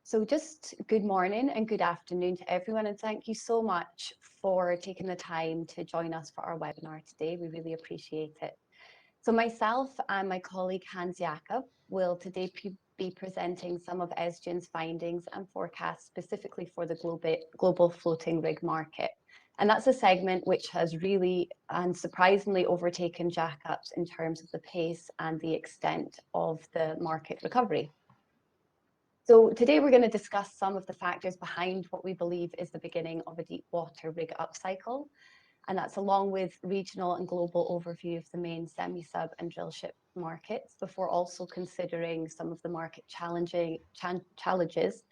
So just good morning and good afternoon to everyone, and thank you so much for taking the time to join us for our webinar today. We really appreciate it. So myself and my colleague Hans Jakob will today be presenting some of Esgian's findings and forecasts specifically for the global floating rig market. And that's a segment which has really and surprisingly overtaken jackups in terms of the pace and the extent of the market recovery. So today we're going to discuss some of the factors behind what we believe is the beginning of a deep water rig upcycle. And that's along with regional and global overview of the main semi-sub and drillship markets before also considering some of the market challenges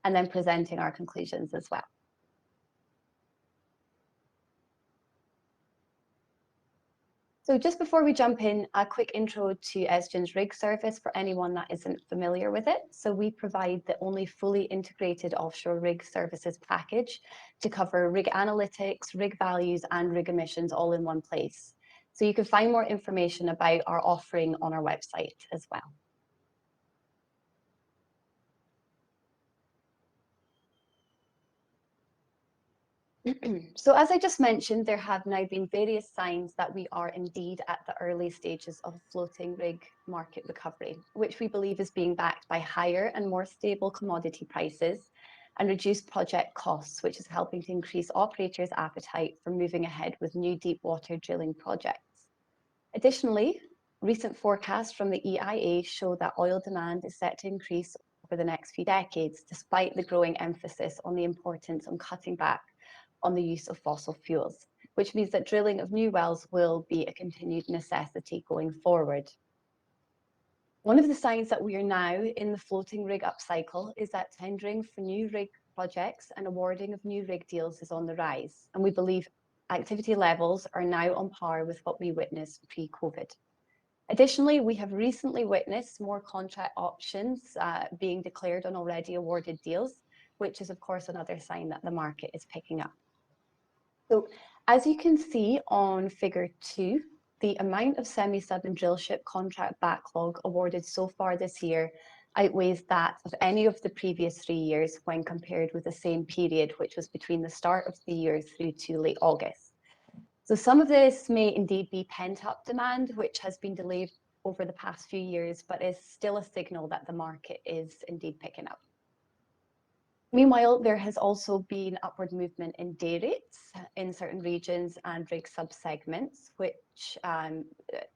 and then presenting our conclusions as well. So just before we jump in, a quick intro to Esgian's rig service for anyone that isn't familiar with it. So we provide the only fully integrated offshore rig services package to cover rig analytics, rig values, and rig emissions all in one place. So you can find more information about our offering on our website as well. So as I just mentioned, there have now been various signs that we are indeed at the early stages of a floating rig market recovery, which we believe is being backed by higher and more stable commodity prices and reduced project costs, which is helping to increase operators' appetite for moving ahead with new deep water drilling projects. Additionally, recent forecasts from the EIA show that oil demand is set to increase over the next few decades, despite the growing emphasis on the importance on cutting back on the use of fossil fuels, which means that drilling of new wells will be a continued necessity going forward. One of the signs that we are now in the floating rig upcycle is that tendering for new rig projects and awarding of new rig deals is on the rise, and we believe activity levels are now on par with what we witnessed pre-COVID. Additionally, we have recently witnessed more contract options being declared on already awarded deals, which is of course another sign that the market is picking up. So as you can see on figure 2, the amount of semi-sub and drillship contract backlog awarded so far this year outweighs that of any of the previous 3 years when compared with the same period, which was between the start of the year through to late August. So some of this may indeed be pent-up demand, which has been delayed over the past few years, but is still a signal that the market is indeed picking up. Meanwhile, there has also been upward movement in day rates in certain regions and rig subsegments, which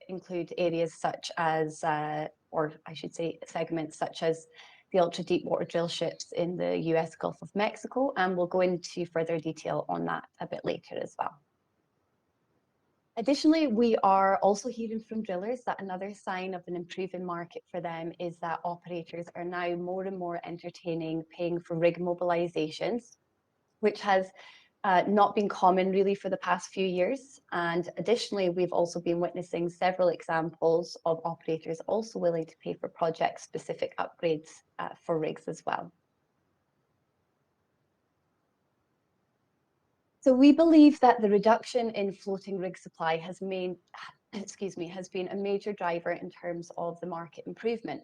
include areas such as, or I should say segments such as the ultra deep water drill ships in the US Gulf of Mexico, and we'll go into further detail on that a bit later as well. Additionally, we are also hearing from drillers that another sign of an improving market for them is that operators are now more and more entertaining paying for rig mobilizations, which has not been common really for the past few years. And additionally, we've also been witnessing several examples of operators also willing to pay for project-specific upgrades for rigs as well. So we believe that the reduction in floating rig supply has been a major driver in terms of the market improvement.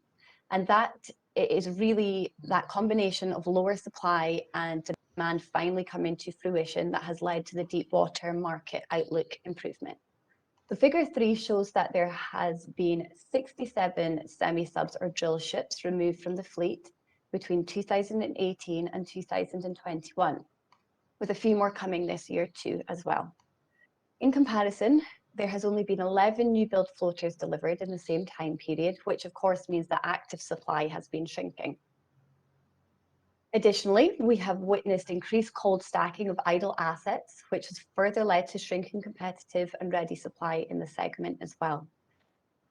And that is really that combination of lower supply and demand finally coming to fruition that has led to the deep water market outlook improvement. The figure 3 shows that there has been 67 semi-subs or drill ships removed from the fleet between 2018 and 2021. With a few more coming this year too as well. In comparison, there has only been 11 new build floaters delivered in the same time period, which of course means that active supply has been shrinking. Additionally, we have witnessed increased cold stacking of idle assets, which has further led to shrinking competitive and ready supply in the segment as well.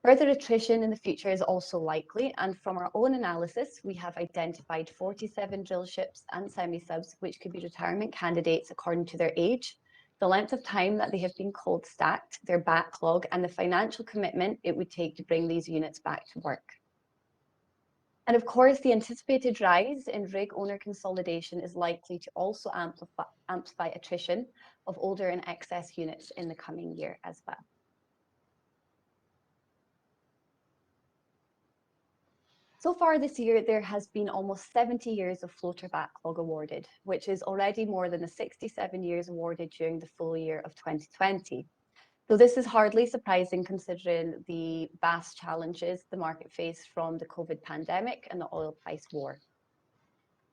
Further attrition in the future is also likely, and from our own analysis, we have identified 47 drill ships and semi-subs which could be retirement candidates according to their age, the length of time that they have been cold stacked, their backlog, and the financial commitment it would take to bring these units back to work. And of course, the anticipated rise in rig owner consolidation is likely to also amplify attrition of older and excess units in the coming year as well. So far this year, there has been almost 70 years of floater backlog awarded, which is already more than the 67 years awarded during the full year of 2020. So this is hardly surprising considering the vast challenges the market faced from the COVID pandemic and the oil price war.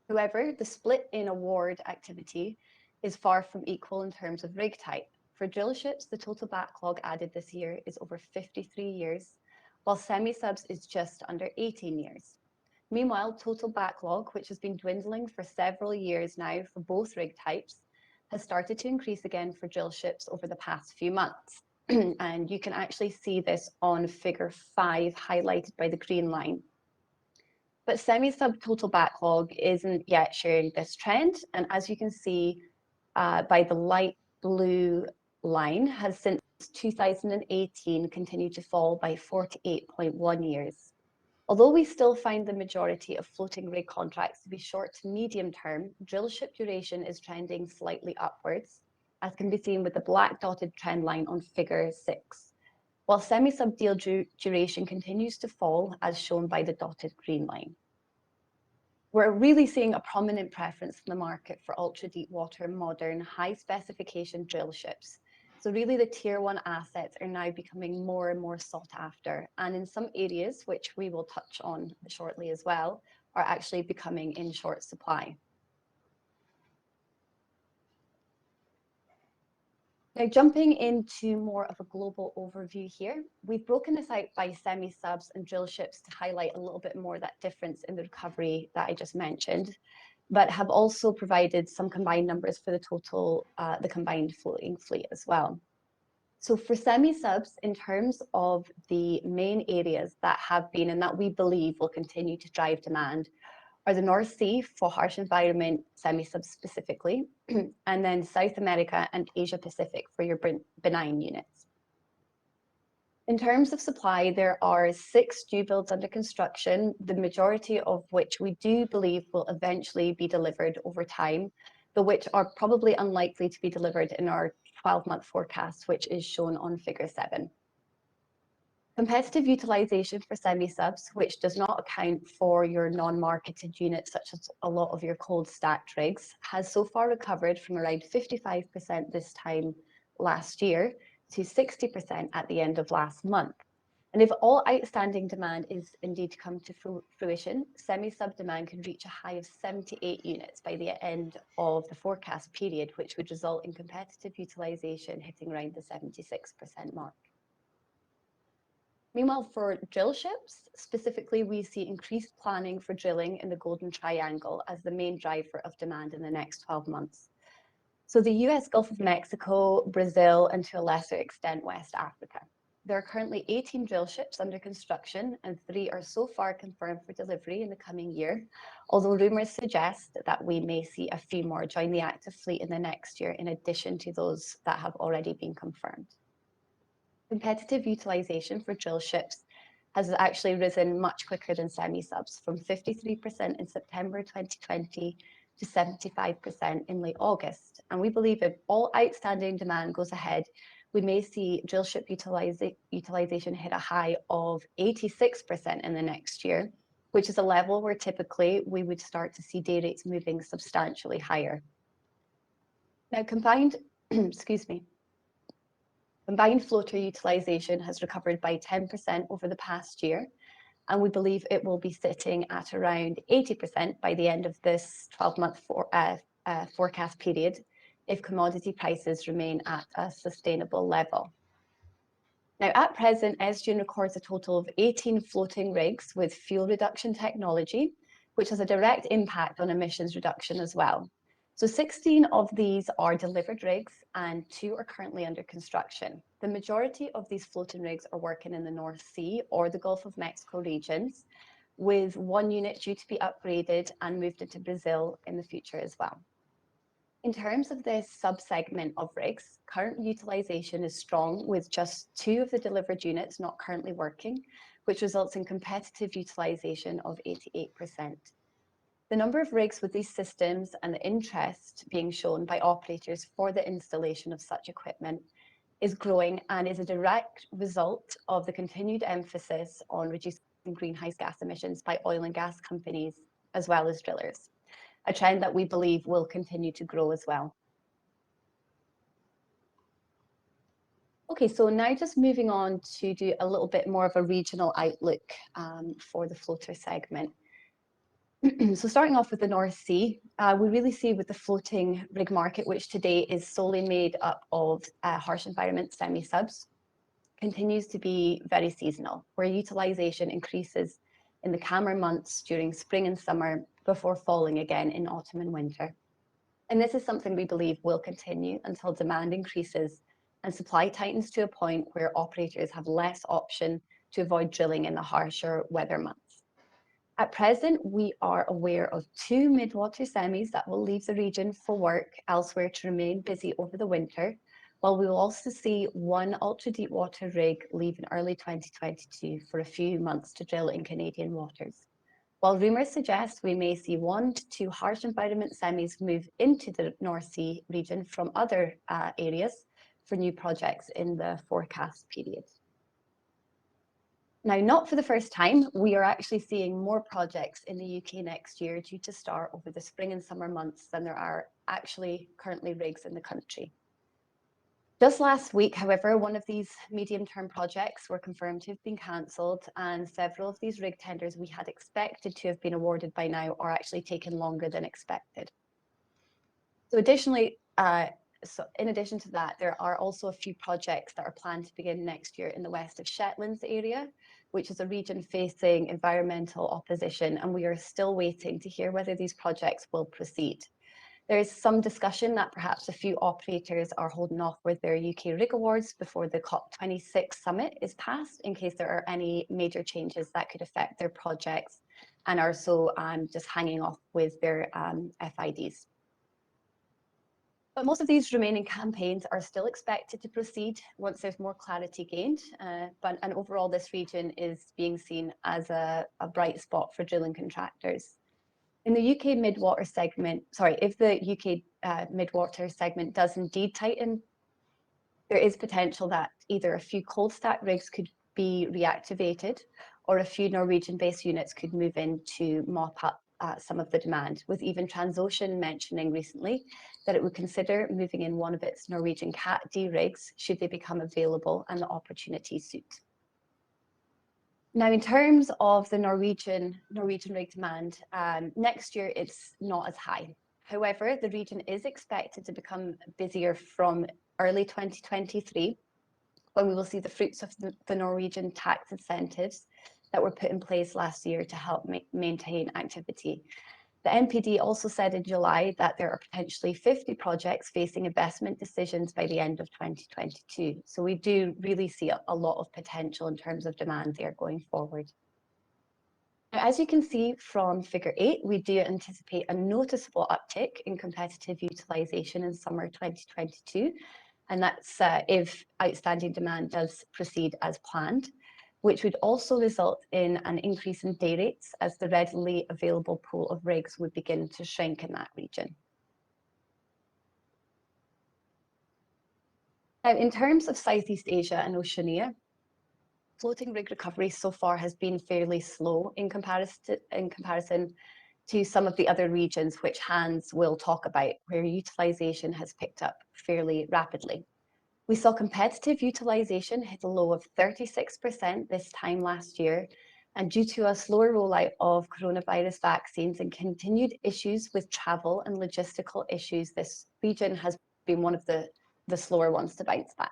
However, the split in award activity is far from equal in terms of rig type. For drillships, the total backlog added this year is over 53 years, while semisubs is just under 18 years. Meanwhile, total backlog, which has been dwindling for several years now for both rig types, has started to increase again for drillships over the past few months. And you can actually see this on figure 5, highlighted by the green line. But semi-sub total backlog isn't yet sharing this trend. And as you can see by the light blue line, has since 2018 continued to fall by 48.1 years. Although we still find the majority of floating rig contracts to be short to medium term, drillship duration is trending slightly upwards, as can be seen with the black dotted trend line on figure 6, while semi-sub deal duration continues to fall, as shown by the dotted green line. We're really seeing a prominent preference in the market for ultra-deepwater, modern, high-specification drill ships. So really the tier 1 assets are now becoming more and more sought after, and in some areas, which we will touch on shortly as well, are actually becoming in short supply. Now, jumping into more of a global overview here, we've broken this out by semi-subs and drill ships to highlight a little bit more that difference in the recovery that I just mentioned, but have also provided some combined numbers for the total, the combined floating fleet as well. So for semi-subs, in terms of the main areas that have been and that we believe will continue to drive demand, are the North Sea for harsh environment semi-subs specifically, and then South America and Asia Pacific for your benign units. In terms of supply, there are 6 new builds under construction, the majority of which we do believe will eventually be delivered over time, but which are probably unlikely to be delivered in our 12-month forecast, which is shown on figure 7. Competitive utilization for semi-subs, which does not account for your non-marketed units, such as a lot of your cold stacked rigs, has so far recovered from around 55% this time last year to 60% at the end of last month. And if all outstanding demand is indeed to come to fruition, semi-sub demand could reach a high of 78 units by the end of the forecast period, which would result in competitive utilization hitting around the 76% mark. Meanwhile, for drill ships, specifically, we see increased planning for drilling in the Golden Triangle as the main driver of demand in the next 12 months. So the US Gulf of Mexico, Brazil, and to a lesser extent, West Africa. There are currently 18 drill ships under construction, and 3 are so far confirmed for delivery in the coming year, although rumours suggest that we may see a few more join the active fleet in the next year, in addition to those that have already been confirmed. Competitive utilization for drill ships has actually risen much quicker than semi-subs, from 53% in September 2020 to 75% in late August. And we believe if all outstanding demand goes ahead, we may see drill ship utilization hit a high of 86% in the next year, which is a level where typically we would start to see day rates moving substantially higher. Now, combined floater utilization has recovered by 10% over the past year, and we believe it will be sitting at around 80% by the end of this 12-month forecast period if commodity prices remain at a sustainable level. Now, at present, Esgian records a total of 18 floating rigs with fuel reduction technology, which has a direct impact on emissions reduction as well. So 16 of these are delivered rigs and 2 are currently under construction. The majority of these floating rigs are working in the North Sea or the Gulf of Mexico regions, with 1 unit due to be upgraded and moved into Brazil in the future as well. In terms of this sub-segment of rigs, current utilization is strong, with just 2 of the delivered units not currently working, which results in competitive utilization of 88%. The number of rigs with these systems and the interest being shown by operators for the installation of such equipment is growing and is a direct result of the continued emphasis on reducing in greenhouse gas emissions by oil and gas companies, as well as drillers, a trend that we believe will continue to grow as well. Okay, so now just moving on to do a little bit more of a regional outlook for the floater segment. So starting off with the North Sea, we really see with the floating rig market, which today is solely made up of harsh environment semi-subs, continues to be very seasonal, where utilization increases in the calmer months during spring and summer before falling again in autumn and winter. And this is something we believe will continue until demand increases and supply tightens to a point where operators have less option to avoid drilling in the harsher weather months. At present, we are aware of 2 mid-water semis that will leave the region for work elsewhere to remain busy over the winter, while we will also see 1 ultra-deepwater rig leave in early 2022 for a few months to drill in Canadian waters. While rumours suggest we may see 1 to 2 harsh environment semis move into the North Sea region from other areas for new projects in the forecast period. Now, not for the first time, we are actually seeing more projects in the UK next year due to start over the spring and summer months than there are actually currently rigs in the country. Just last week, however, one of these medium-term projects were confirmed to have been cancelled, and several of these rig tenders we had expected to have been awarded by now are actually taking longer than expected. So additionally, in addition to that, there are also a few projects that are planned to begin next year in the west of Shetlands area, which is a region facing environmental opposition, and we are still waiting to hear whether these projects will proceed. There is some discussion that perhaps a few operators are holding off with their UK rig awards before the COP26 summit is passed, in case there are any major changes that could affect their projects, and are so just hanging off with their FIDs. But most of these remaining campaigns are still expected to proceed once there's more clarity gained. And overall, this region is being seen as a bright spot for drilling contractors. In the UK mid-water segment, if the UK mid-water segment does indeed tighten, there is potential that either a few cold stack rigs could be reactivated, or a few Norwegian-based units could move in to mop up some of the demand, with even Transocean mentioning recently that it would consider moving in one of its Norwegian Cat D rigs should they become available and the opportunity suit. Now, in terms of the Norwegian rig demand, next year it's not as high. However, the region is expected to become busier from early 2023, when we will see the fruits of the Norwegian tax incentives that were put in place last year to help maintain activity. The NPD also said in July that there are potentially 50 projects facing investment decisions by the end of 2022. So we do really see a lot of potential in terms of demand there going forward. Now, as you can see from figure 8, we do anticipate a noticeable uptick in competitive utilization in summer 2022. And that's if outstanding demand does proceed as planned, which would also result in an increase in day rates as the readily available pool of rigs would begin to shrink in that region. Now, in terms of Southeast Asia and Oceania, floating rig recovery so far has been fairly slow in comparison to some of the other regions, which Hans will talk about, where utilization has picked up fairly rapidly. We saw competitive utilization hit a low of 36% this time last year, and due to a slower rollout of coronavirus vaccines and continued issues with travel and logistical issues, this region has been one of the slower ones to bounce back.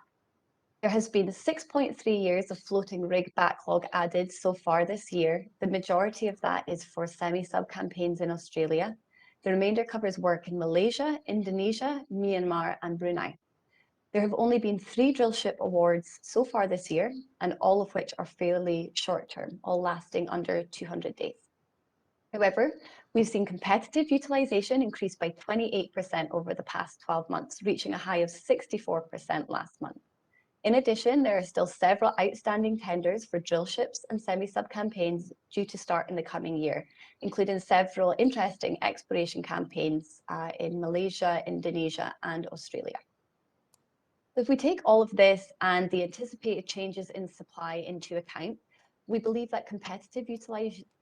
There has been 6.3 years of floating rig backlog added so far this year. The majority of that is for semi-sub campaigns in Australia. The remainder covers work in Malaysia, Indonesia, Myanmar, and Brunei. There have only been 3 drillship awards so far this year, and all of which are fairly short-term, all lasting under 200 days. However, we've seen competitive utilization increase by 28% over the past 12 months, reaching a high of 64% last month. In addition, there are still several outstanding tenders for drillships and semi-sub campaigns due to start in the coming year, including several interesting exploration campaigns in Malaysia, Indonesia, and Australia. If we take all of this and the anticipated changes in supply into account, We believe that competitive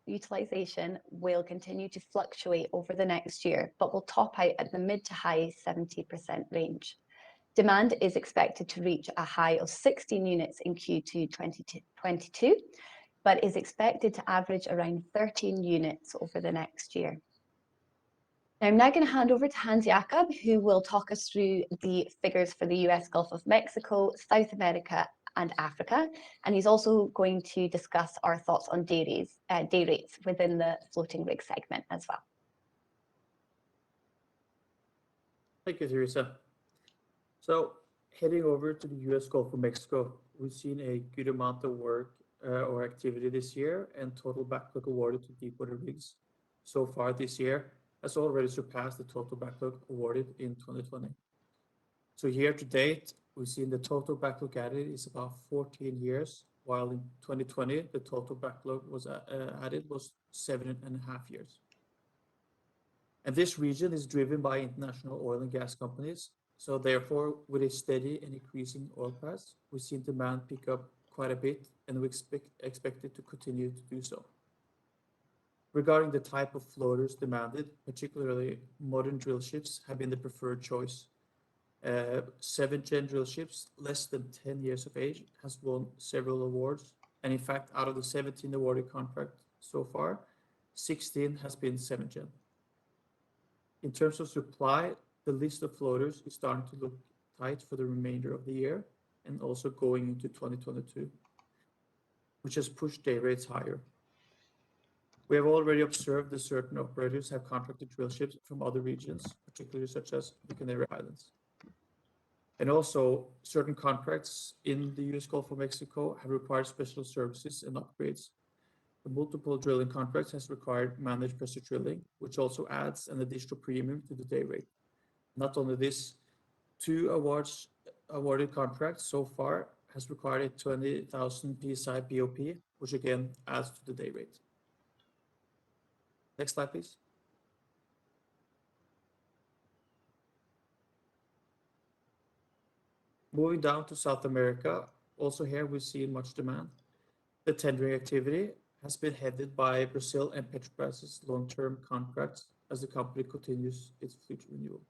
utilization will continue to fluctuate over the next year, but will top out at the mid to high 70% range. Demand is expected to reach a high of 16 units in Q2 2022, but is expected to average around 13 units over the next year. Now, I'm now going to hand over to Hans Jakob, who will talk us through the figures for the US Gulf of Mexico, South America, and Africa. And he's also going to discuss our thoughts on day rates within the floating rig segment as well. Thank you, Teresa. So heading over to the US Gulf of Mexico, we've seen a good amount of work or activity this year, and total backlog awarded to deepwater rigs so far this year has already surpassed the total backlog awarded in 2020. So year to date, we've seen the total backlog added is about 14 years, while in 2020, the total backlog was added was 7.5 years. And this region is driven by international oil and gas companies. So therefore, with a steady and increasing oil price, we've seen demand pick up quite a bit, and we expect it to continue to do so. Regarding the type of floaters demanded, particularly modern drill ships have been the preferred choice. 7th-gen drill ships less than 10 years of age has won several awards, and in fact, out of the 17 awarded contracts so far, 16 has been 7th-gen. In terms of supply, the list of floaters is starting to look tight for the remainder of the year and also going into 2022, which has pushed day rates higher. We have already observed that certain operators have contracted drill ships from other regions, particularly such as the Canary Islands. And also, certain contracts in the US Gulf of Mexico have required special services and upgrades. The multiple drilling contracts has required managed pressure drilling, which also adds an additional premium to the day rate. Not only this, 2 awarded contracts so far has required a 20,000 PSI BOP, which again adds to the day rate. Next slide, please. Moving down to South America, also here we've seen much demand. The tendering activity has been headed by Brazil and Petrobras's long-term contracts as the company continues its fleet renewal.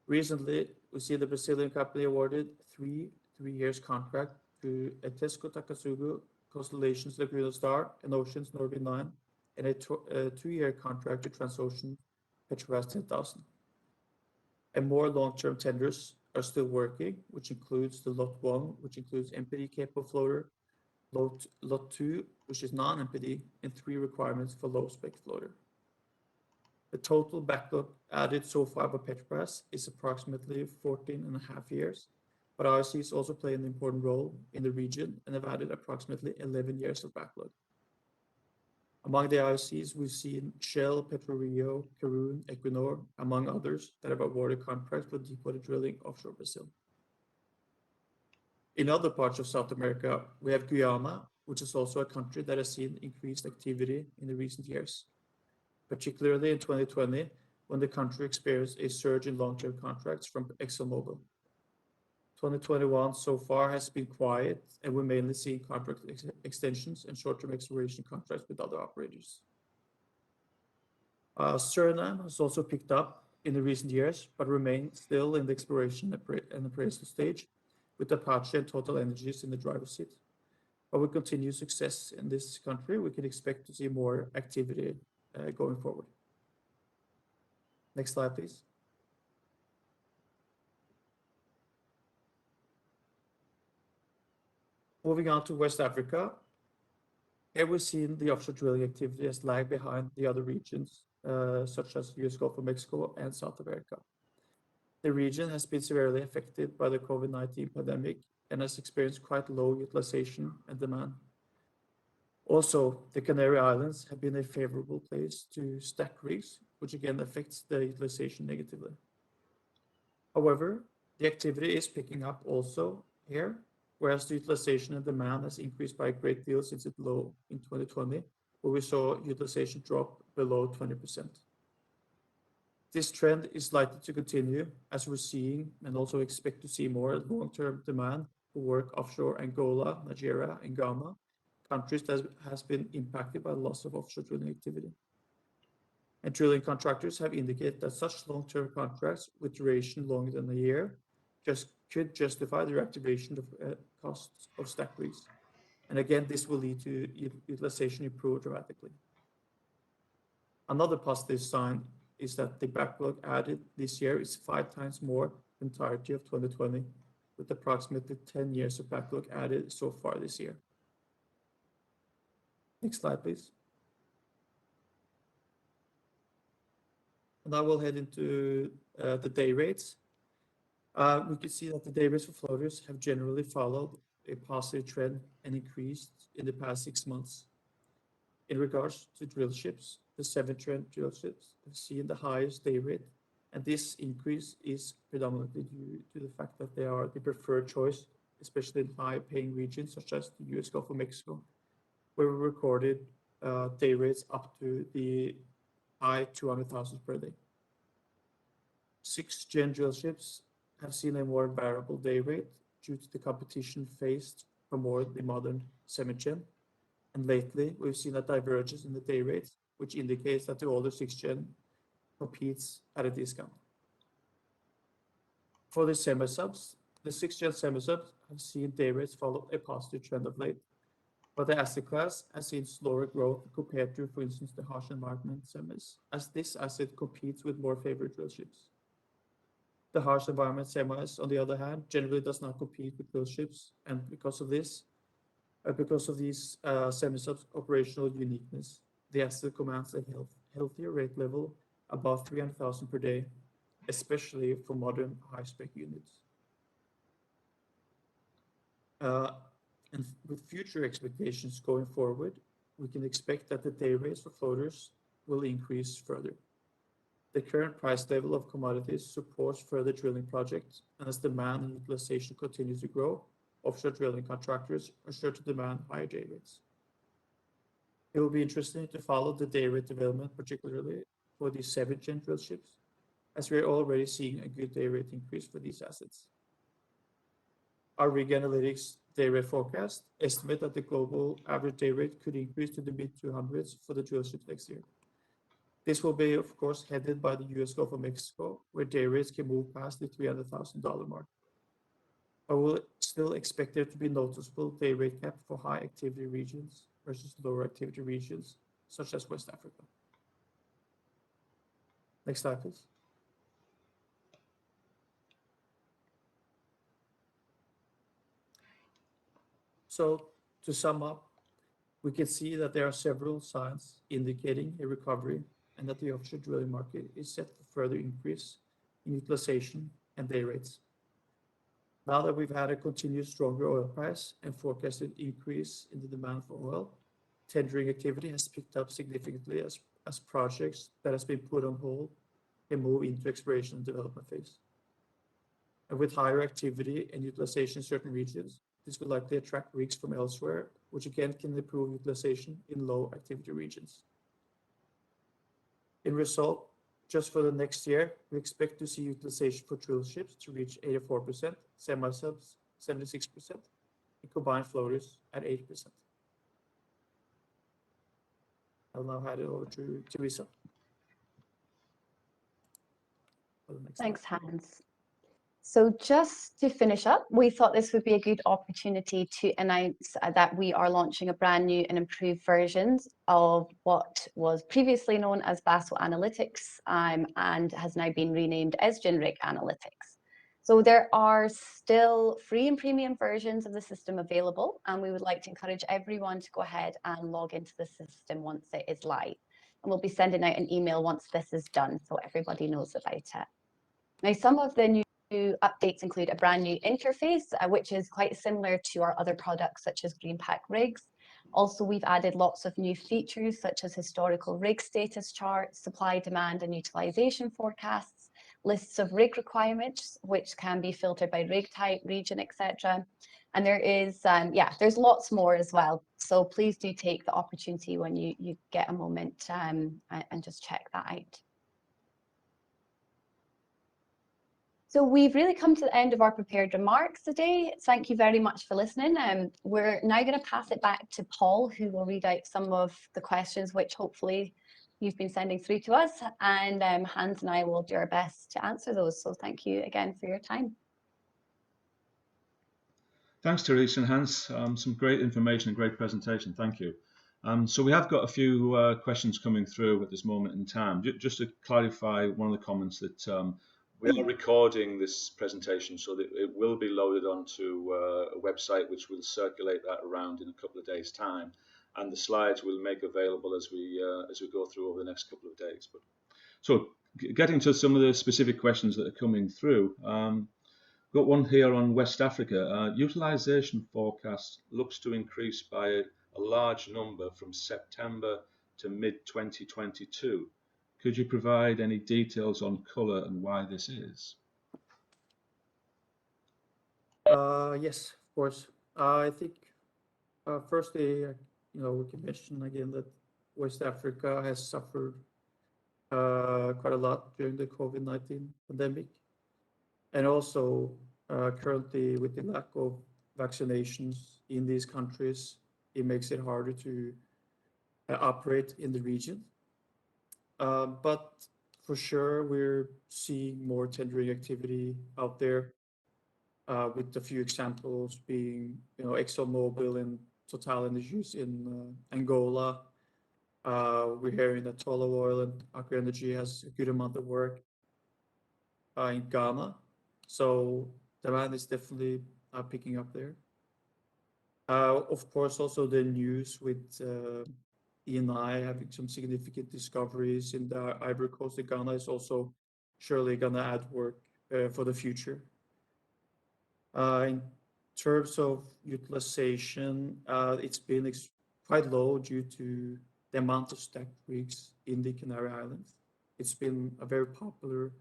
Recently, we see the Brazilian company awarded 3 years contract to Etesco Takasugo, Constellations Laguna Star, and Ocean's Norby 9, and a 2-year contract to Transocean Petrobras 10,000. And more long-term tenders are still working, which includes the Lot 1, which includes MPD capable floater, Lot 2, which is non-MPD, and 3 requirements for low-spec floater. The total backlog added so far by Petrobras is approximately 14.5 years, but IOCs also play an important role in the region and have added approximately 11 years of backlog. Among the IOCs, we've seen Shell, PetroRio, Karoon, Equinor, among others, that have awarded contracts for deepwater drilling offshore Brazil. In other parts of South America, we have Guyana, which is also a country that has seen increased activity in the recent years, particularly in 2020, when the country experienced a surge in long-term contracts from ExxonMobil. 2021 so far has been quiet, and we're mainly seeing contract extensions and short-term exploration contracts with other operators. Suriname has also picked up in the recent years, but remains still in the exploration and appraisal stage, with Apache and Total Energies in the driver's seat. But with continued success in this country, we can expect to see more activity going forward. Next slide, please. Moving on to West Africa, here we've seen the offshore drilling activity has lagged behind the other regions, such as US Gulf of Mexico and South America. The region has been severely affected by the COVID-19 pandemic and has experienced quite low utilization and demand. Also, the Canary Islands have been a favorable place to stack rigs, which again affects the utilization negatively. However, the activity is picking up also here, whereas the utilization and demand has increased by a great deal since its low in 2020, where we saw utilization drop below 20%. This trend is likely to continue as we're seeing and also expect to see more long-term demand for work offshore Angola, Nigeria, and Ghana countries that has been impacted by the loss of offshore drilling activity. And drilling contractors have indicated that such long-term contracts with duration longer than a year could justify the reactivation of costs of stacked rigs. And again, this will lead to utilization improve dramatically. Another positive sign is that the backlog added this year is 5 times more than the entirety of 2020, with approximately 10 years of backlog added so far this year. Next slide, please. And I will head into the day rates. We can see that the day rates for floaters have generally followed a positive trend and increased in the past 6 months. In regards to drill ships, the 7th-gen drill ships have seen the highest day rate, and this increase is predominantly due to the fact that they are the preferred choice, especially in high-paying regions such as the US Gulf of Mexico, where we recorded day rates up to the high 200,000 per day. 6th-gen drill ships have seen a more variable day rate due to the competition faced from more the modern 7th-gen. And lately, we've seen a divergence in the day rates, which indicates that the older 6th-gen competes at a discount. For the semisubs, the 6th-gen semisubs have seen day rates follow a positive trend of late, but the asset class has seen slower growth compared to, for instance, the harsh environment semis, as this asset competes with more favored drill ships. The harsh environment semis, on the other hand, generally does not compete with drill ships, and because of these semisubs' operational uniqueness, the asset commands a healthier rate level above 300,000 per day, especially for modern high-spec units. And with future expectations going forward, we can expect that the day rates for floaters will increase further. The current price level of commodities supports further drilling projects, and as demand and utilization continues to grow, offshore drilling contractors are sure to demand higher day rates. It will be interesting to follow the day rate development, particularly for the 7th-gen drill ships, as we are already seeing a good day rate increase for these assets. Our Rig Analytics day rate forecast estimate that the global average day rate could increase to the mid-200s for the drill ships next year. This will be, of course, headed by the US Gulf of Mexico, where day rates can move past the $300,000 mark. I will still expect there to be noticeable day rate gap for high activity regions versus lower activity regions, such as West Africa. Next slide, please. So to sum up, we can see that there are several signs indicating a recovery and that the offshore drilling market is set for further increase in utilization and day rates. Now that we've had a continued stronger oil price and forecasted increase in the demand for oil, tendering activity has picked up significantly as projects that has been put on hold can move into exploration and development phase. And with higher activity and utilization in certain regions, this will likely attract rigs from elsewhere, which again can improve utilization in low activity regions. In result, just for the next year, we expect to see utilization for drill ships to reach 84%, semisubs 76%, and combined floaters at 80%. I'll now hand it over to Teresa. Thanks, Hans. So just to finish up, we thought this would be a good opportunity to announce that we are launching a brand new and improved versions of what was previously known as Bassoe Analytics and has now been renamed Esgian Rig Analytics. So there are still free and premium versions of the system available, and we would like to encourage everyone to go ahead and log into the system once it is live. And we'll be sending out an email once this is done so everybody knows about it. Now, some of the new updates include a brand new interface, which is quite similar to our other products such as GreenPack rigs. Also, we've added lots of new features such as historical rig status charts, supply, demand and utilization forecasts, lists of rig requirements, which can be filtered by rig type, region, etc. And there is, there's lots more as well. So please do take the opportunity when you get a moment and just check that out. So we've really come to the end of our prepared remarks today. Thank you very much for listening. We're now going to pass it back to Paul, who will read out some of the questions which hopefully you've been sending through to us, and Hans and I will do our best to answer those. So thank you again for your time. Thanks, Teresa and Hans. Some great information and great presentation. Thank you. So we have got a few questions coming through at this moment in time. Just to clarify one of the comments that we are recording this presentation so that it will be loaded onto a website which will circulate that around in a couple of days' time, and the slides we'll make available as we go through over the next couple of days. But so getting to some of the specific questions that are coming through. Got one here on West Africa. Utilization forecast looks to increase by a large number from September to mid-2022. Could you provide any details on colour and why this is? Yes, of course. I think firstly, we can mention again that West Africa has suffered quite a lot during the COVID-19 pandemic. And also, currently, with the lack of vaccinations in these countries, it makes it harder to operate in the region. But for sure, we're seeing more tendering activity out there, with a few examples being, ExxonMobil and Total Energies in Angola. We're hearing that Tullow Oil and Aker Energy has a good amount of work in Ghana. So demand is definitely picking up there. Of course, also the news with Eni having some significant discoveries in the Ivory Coast of Ghana is also surely going to add work for the future. In terms of utilization, it's been quite low due to the amount of stacked rigs in the Canary Islands. It's been a very popular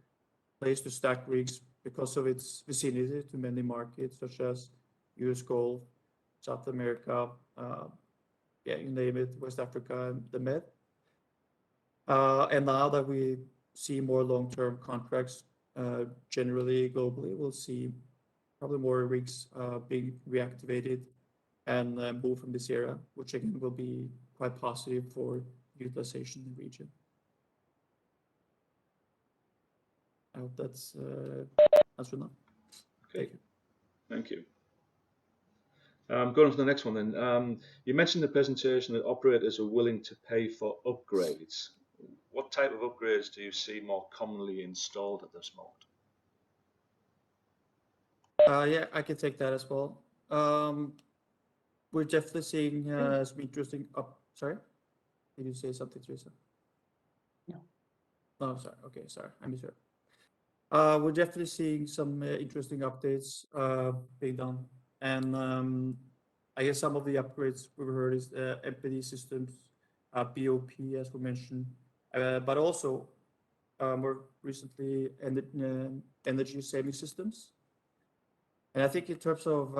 place to stack rigs because of its vicinity to many markets such as US Gulf, South America, you name it, West Africa, and the Med. And now that we see more long-term contracts generally globally, we'll see probably more rigs being reactivated and move from this area, which again will be quite positive for utilization in the region. I hope that's answered enough. Okay, thank you. Going on to the next one then. You mentioned in the presentation that operators are willing to pay for upgrades. What type of upgrades do you see more commonly installed at this moment? Yeah, I can take that as well. We're definitely seeing some interesting sorry? Did you say something, Teresa? No. Oh, sorry. Okay, sorry. I misheard. We're definitely seeing some interesting updates being done. And I guess some of the upgrades we've heard is MPD systems, BOP, as we mentioned, but also more recently energy saving systems. And I think in terms of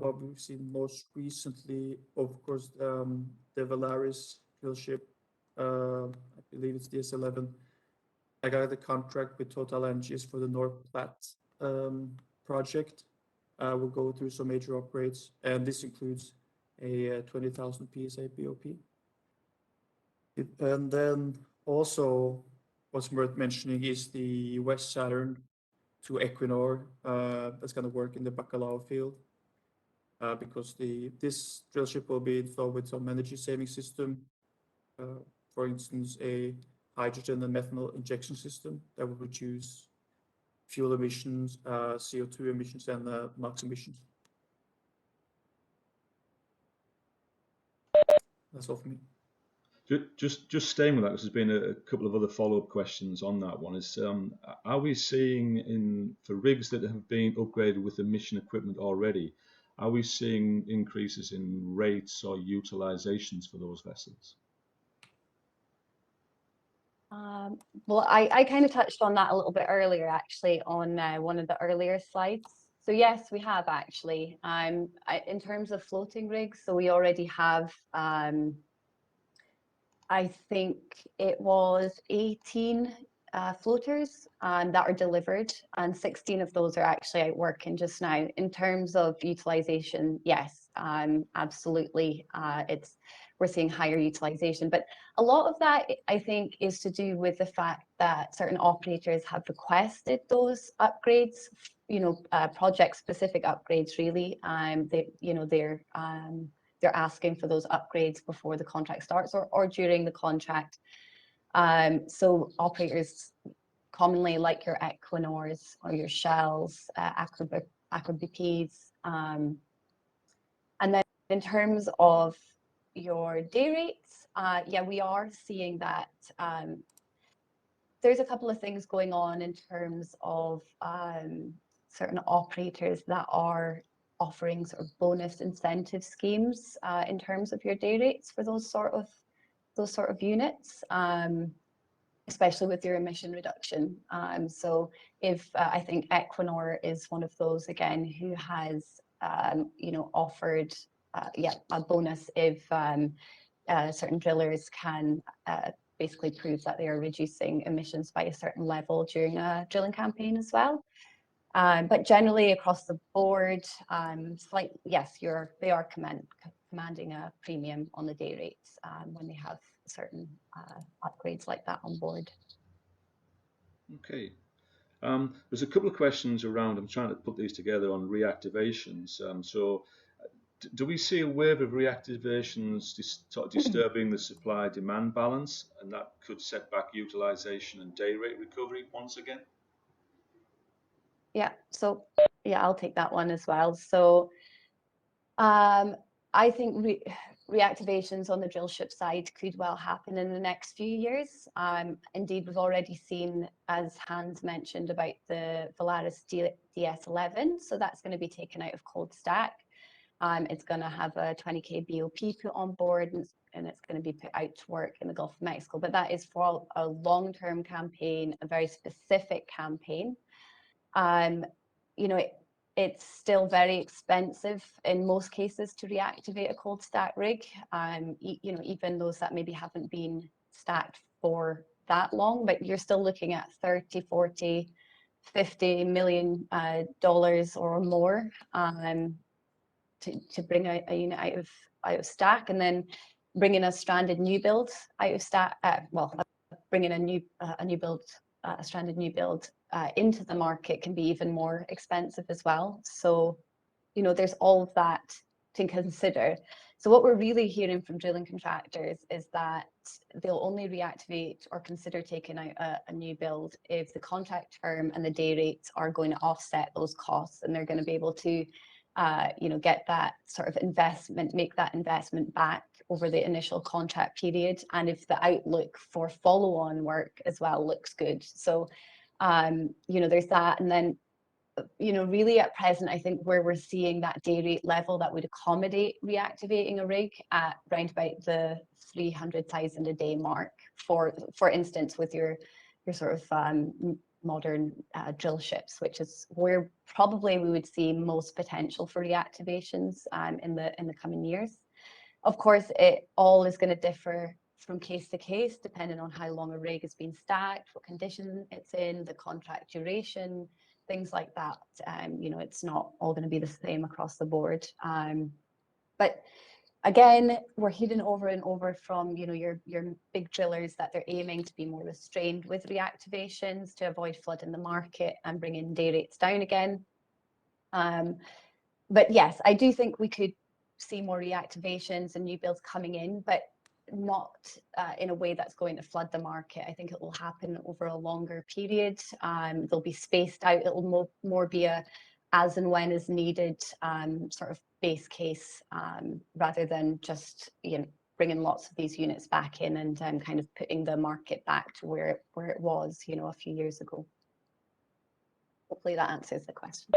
what we've seen most recently, of course, the Valaris drill ship, I believe it's DS-11. I got the contract with Total Energies for the North Platte project. We'll go through some major upgrades, and this includes a 20,000 PSA BOP. And then also, what's worth mentioning is the West Saturn to Equinor that's going to work in the Bacalhau field, because this drill ship will be installed with some energy saving system, for instance, a hydrogen and methanol injection system that will reduce fuel emissions, CO2 emissions, and NOx emissions. That's all for me. Just staying with that, because there's been a couple of other follow-up questions on that one. Is are we seeing for rigs that have been upgraded with emission equipment already, are we seeing increases in rates or utilizations for those vessels? Well, I kind of touched on that a little bit earlier, actually, on one of the earlier slides. So yes, we have actually. In terms of floating rigs, so we already have, I think it was 18 floaters that are delivered, and 16 of those are actually out working just now. In terms of utilization, yes, absolutely, we're seeing higher utilization, but a lot of that I think is to do with the fact that certain operators have requested those upgrades, project-specific upgrades. Really, they're asking for those upgrades before the contract starts or during the contract. So operators commonly like your Equinors or your Shells, Aker BPs. And then in terms of your day rates, yeah, we are seeing that there's a couple of things going on in terms of certain operators that are offering sort of bonus incentive schemes in terms of your day rates for those sort of units, especially with your emission reduction. So if I think Equinor is one of those again who has offered a bonus if certain drillers can basically prove that they are reducing emissions by a certain level during a drilling campaign as well. But generally across the board, they are commanding a premium on the day rates when they have certain upgrades like that on board. Okay. There's a couple of questions around. I'm trying to put these together on reactivations. Do we see a wave of reactivations disturbing the supply-demand balance, and that could set back utilization and day rate recovery once again? Yeah, so yeah, I'll take that one as well. So I think reactivations on the drillship side could well happen in the next few years. Indeed, we've already seen, as Hans mentioned, about the Valaris DS11. So that's going to be taken out of cold stack. It's going to have a 20K BOP put on board, and it's going to be put out to work in the Gulf of Mexico. But that is for a long-term campaign, a very specific campaign. It's still very expensive in most cases to reactivate a cold stack rig. Even those that maybe haven't been stacked for that long, but you're still looking at 30, 40, $50 million or more to bring a unit out of stack, and then bringing a stranded new build out of stack. Bringing a stranded new build into the market can be even more expensive as well. So, there's all of that to consider. So what we're really hearing from drilling contractors is that they'll only reactivate or consider taking out a new build if the contract term and the day rates are going to offset those costs, and they're going to be able to get that sort of investment, make that investment back over the initial contract period, and if the outlook for follow-on work as well looks good. So there's that. And then really at present, I think where we're seeing that day rate level that would accommodate reactivating a rig at around about the 300,000 a day mark, for instance, with your sort of modern drill ships, which is where probably we would see most potential for reactivations in the coming years. Of course, it all is going to differ from case to case, depending on how long a rig has been stacked, what condition it's in, the contract duration, things like that. It's not all going to be the same across the board. But again, we're hearing over and over from your big drillers that they're aiming to be more restrained with reactivations to avoid flooding the market and bringing day rates down again. But yes, I do think we could see more reactivations and new builds coming in, but not in a way that's going to flood the market. I think it will happen over a longer period. They'll be spaced out. It will more be a as and when is needed sort of base case, rather than just bringing lots of these units back in and kind of putting the market back to where it was a few years ago. Hopefully that answers the question.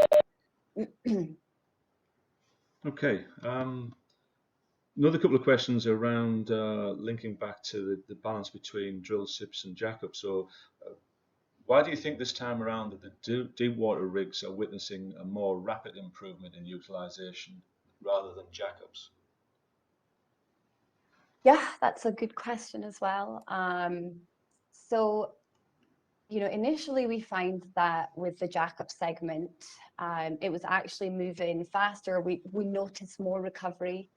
Okay. Another couple of questions around linking back to the balance between drill ships and jackups. So why do you think this time around that the deepwater rigs are witnessing a more rapid improvement in utilization rather than jackups? Yeah, that's a good question as well. So initially we find that with the jackup segment, it was actually moving faster. We noticed more recovery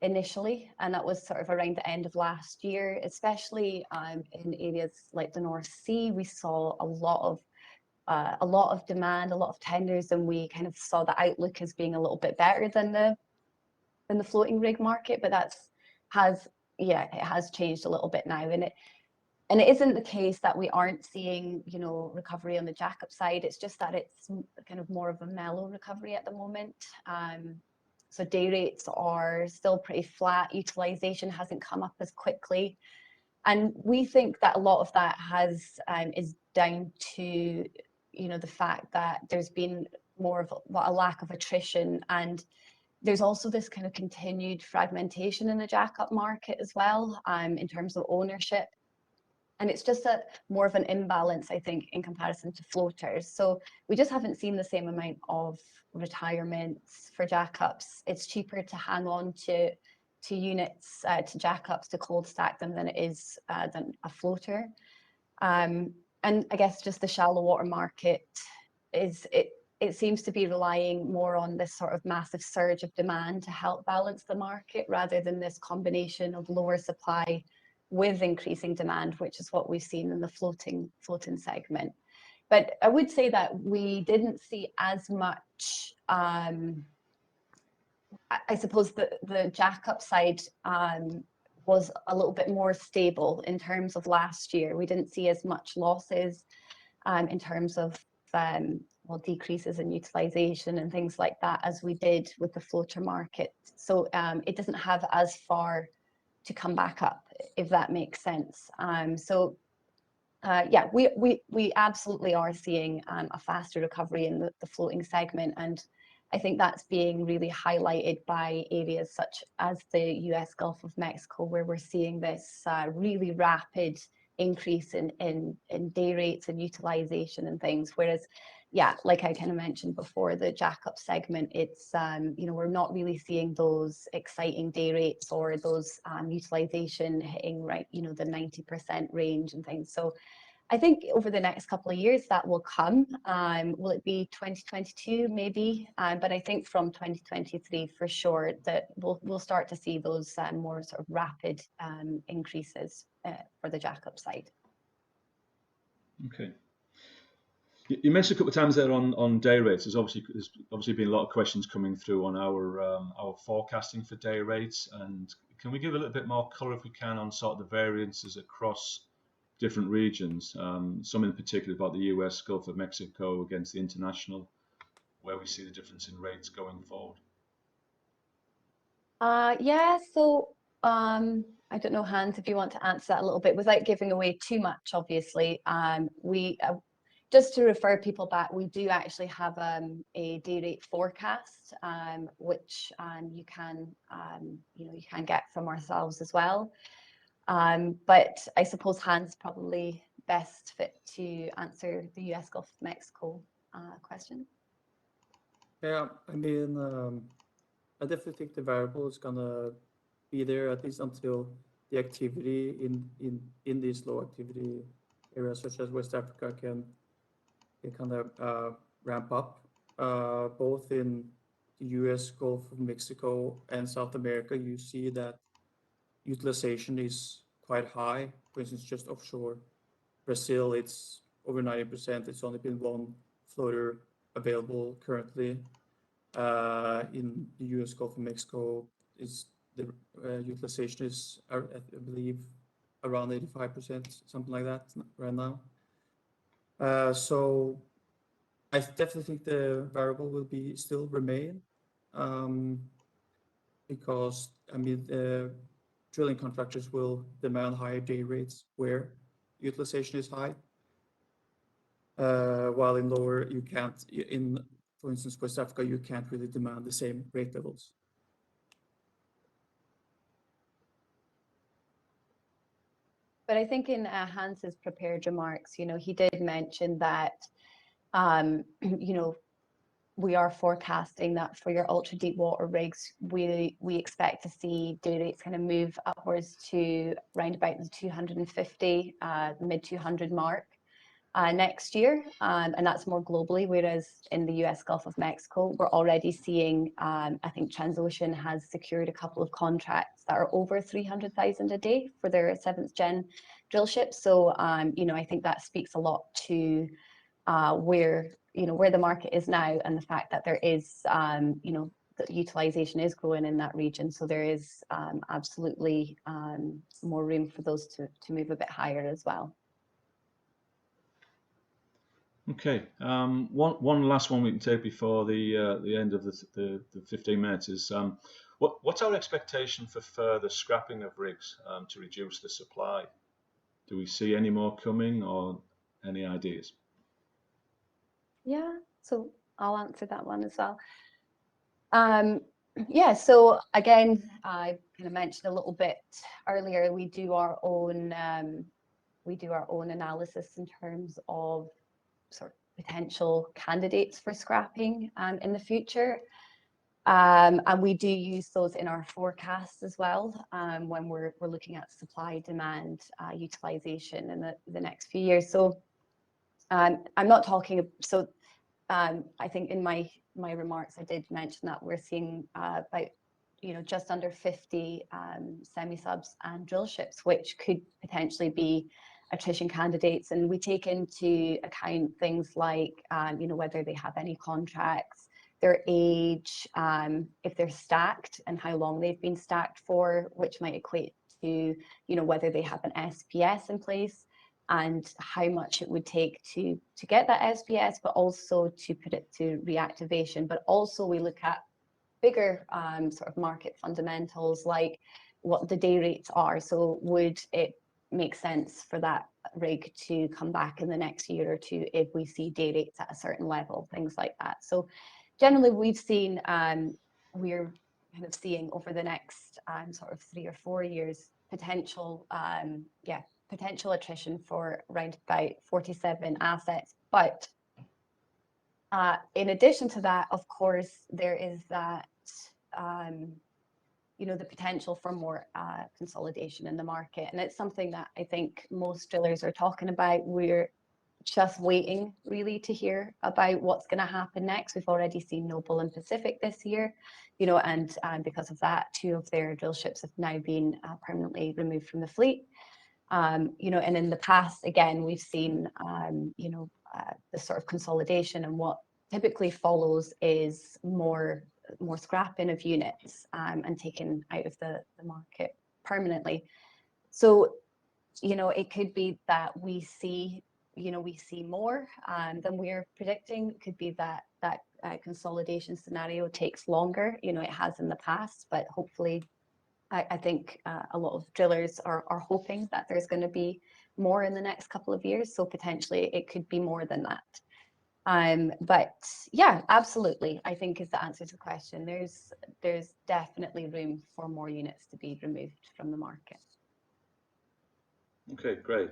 initially, and that was sort of around the end of last year, especially in areas like the North Sea. We saw a lot of demand, a lot of tenders, and we kind of saw the outlook as being a little bit better than the floating rig market. But it has changed a little bit now, and it isn't the case that we aren't seeing, recovery on the jackup side. It's just that it's kind of more of a mellow recovery at the moment. So day rates are still pretty flat. Utilization hasn't come up as quickly. And we think that a lot of that is down to, the fact that there's been more of a lack of attrition, and there's also this kind of continued fragmentation in the jackup market as well, in terms of ownership. And it's just more of an imbalance, I think, in comparison to floaters. So we just haven't seen the same amount of retirements for jackups. It's cheaper to hang on to units, to jackups, to cold stack them than it is than a floater. And I guess just the shallow water market it seems to be relying more on this sort of massive surge of demand to help balance the market, rather than this combination of lower supply with increasing demand, which is what we've seen in the floating segment. But I would say that we didn't see as much, I suppose the jackup side was a little bit more stable in terms of last year. We didn't see as much losses in terms of decreases in utilization and things like that as we did with the floater market. So it doesn't have as far to come back up, if that makes sense. We absolutely are seeing a faster recovery in the floating segment, and I think that's being really highlighted by areas such as the US Gulf of Mexico, where we're seeing this really rapid increase in day rates and utilization and things. Whereas, like I kind of mentioned before, the jackup segment, it's we're not really seeing those exciting day rates or those utilization hitting the 90% range and things. So I think over the next couple of years that will come. Will it be 2022? Maybe, but I think from 2023 for sure that we'll start to see those more sort of rapid increases for the jackup side. Okay. You mentioned a couple of times there on day rates. There's obviously been a lot of questions coming through on our forecasting for day rates, and can we give a little bit more colour, if we can, on sort of the variances across different regions, some in particular about the US Gulf of Mexico against the international, where we see the difference in rates going forward? So I don't know, Hans, if you want to answer that a little bit without giving away too much, obviously. We just to refer people back, we do actually have a day rate forecast, which you can get from ourselves as well. But I suppose Hans probably best fit to answer the US Gulf of Mexico question. Yeah, I mean, I definitely think the variable is gonna be there at least until the activity in these low activity areas such as West Africa can kind of ramp up. Both in the US Gulf of Mexico and South America, you see that utilization is quite high. For instance, just offshore Brazil, it's over 90%. It's only been one floater available currently. In the US Gulf of Mexico, the utilization is, I believe, around 85%, something like that right now. So I definitely think the variable will still remain, because I mean the drilling contractors will demand higher day rates where utilization is high, while in lower you can't. In, for instance, West Africa, you can't really demand the same rate levels. But I think in Hans's prepared remarks, he did mention that, we are forecasting that for your ultra deep water rigs, we expect to see day rates kind of move upwards to around about the 250, mid 200 mark next year, and that's more globally. Whereas in the US Gulf of Mexico, we're already seeing, I think Transocean has secured a couple of contracts that are over 300,000 a day for their 7th gen drill ships. So, you know, I think that speaks a lot to where the market is now, and the fact that there is, you know, the utilization is growing in that region. So there is absolutely more room for those to move a bit higher as well. Okay, one last one we can take before the end of the 15 minutes is what's our expectation for further scrapping of rigs to reduce the supply? Do we see any more coming, or any ideas? Yeah, so I'll answer that one as well. Yeah, so again, I kind of mentioned a little bit earlier, we do our own analysis in terms of sort of potential candidates for scrapping in the future. And we do use those in our forecasts as well when we're looking at supply, demand, utilization in the next few years. So I'm not talking, so I think in my remarks I did mention that we're seeing about, you know, just under 50 semisubs and drill ships, which could potentially be attrition candidates. And we take into account things like, you know, whether they have any contracts, their age, if they're stacked and how long they've been stacked for, which might equate to, you know, whether they have an SPS in place and how much it would take to get that SPS, but also to put it to reactivation. But also we look at bigger sort of market fundamentals, like what the day rates are. So would it make sense for that rig to come back in the next year or two if we see day rates at a certain level, things like that. So generally we've seen, we're kind of seeing over the next sort of 3 or 4 years potential, potential attrition for around about 47 assets. But in addition to that, of course, there is that, you know, the potential for more consolidation in the market. And it's something that I think most drillers are talking about. We're just waiting really to hear about what's going to happen next. We've already seen Noble and Pacific this year, you know, and because of that, 2 of their drill ships have now been permanently removed from the fleet. You know, and in the past, again, we've seen, you know, the sort of consolidation, and what typically follows is more scrapping of units and taken out of the market permanently. So, you know, it could be that we see more than we're predicting. It could be that consolidation scenario takes longer. You know, it has in the past, but hopefully, I think a lot of drillers are hoping that there's going to be more in the next couple of years. So potentially it could be more than that. But yeah, absolutely, I think is the answer to the question. There's definitely room for more units to be removed from the market. Okay, great.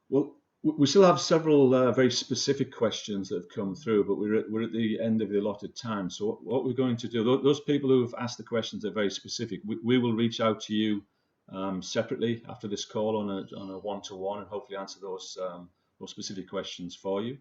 Well, we still have several very specific questions that have come through, but we're at the end of the allotted time. So what we're going to do, those people who have asked the questions that are very specific, we will reach out to you separately after this call on a one-to-one, and hopefully answer those specific questions for you.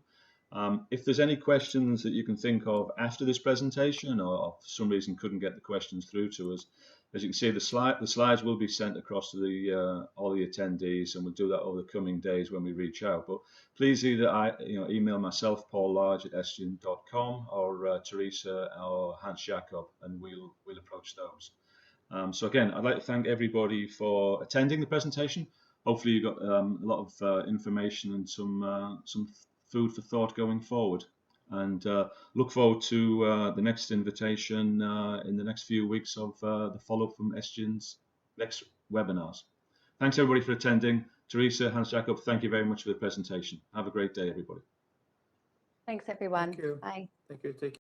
If there's any questions that you can think of after this presentation, or for some reason couldn't get the questions through to us, as you can see, the slides will be sent across to all the attendees, and we'll do that over the coming days when we reach out. But please either email myself, Paul Large at Esgian.com, or Teresa or Hans Jakob, and we'll approach those. So again, I'd like to thank everybody for attending the presentation. Hopefully you got a lot of information and some food for thought going forward, and look forward to the next invitation in the next few weeks of the follow-up from Esgian's next webinars. Thanks everybody for attending. Teresa, Hans Jakob, thank you very much for the presentation. Have a great day, everybody. Thanks everyone. Thank you. Bye. Thank you. Take care.